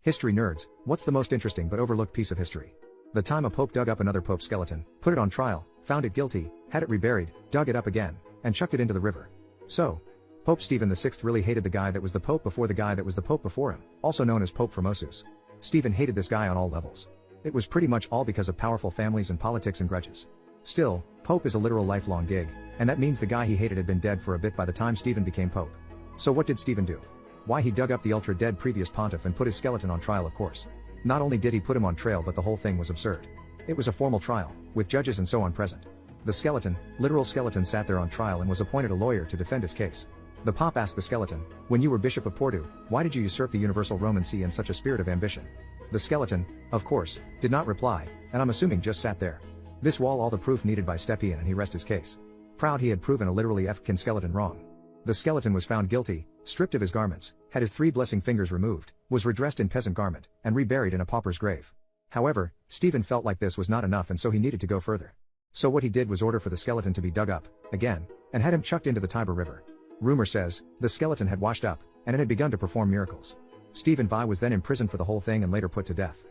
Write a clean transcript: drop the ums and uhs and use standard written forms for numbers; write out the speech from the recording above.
History nerds, what's the most interesting but overlooked piece of history? The time a pope dug up another pope's skeleton, put it on trial, found it guilty, had it reburied, dug it up again, and chucked it into the river. So, Pope Stephen VI really hated the guy that was the pope before the guy that was the pope before him, also known as Pope Formosus. Stephen hated this guy on all levels. It was pretty much all because of powerful families and politics and grudges. Still, pope is a literal lifelong gig, and that means the guy he hated had been dead for a bit by the time Stephen became pope. So what did Stephen do? Why, he dug up the ultra-dead previous pontiff and put his skeleton on trial, of course. Not only did he put him on trial, but the whole thing was absurd. It was a formal trial, with judges and so on present. The skeleton, literal skeleton, sat there on trial and was appointed a lawyer to defend his case. The Pope asked the skeleton, "When you were Bishop of Porto, why did you usurp the universal Roman See in such a spirit of ambition?" The skeleton, of course, did not reply, and I'm assuming just sat there. This wall all the proof needed by Stepien, and he rest his case. Proud he had proven a literally F-kin skeleton wrong. The skeleton was found guilty, stripped of his garments, had his 3 blessing fingers removed, was redressed in peasant garment, and reburied in a pauper's grave. However, Stephen felt like this was not enough, and so he needed to go further. So what he did was order for the skeleton to be dug up, again, and had him chucked into the Tiber River. Rumor says, the skeleton had washed up, and it had begun to perform miracles. Stephen V was then imprisoned for the whole thing and later put to death.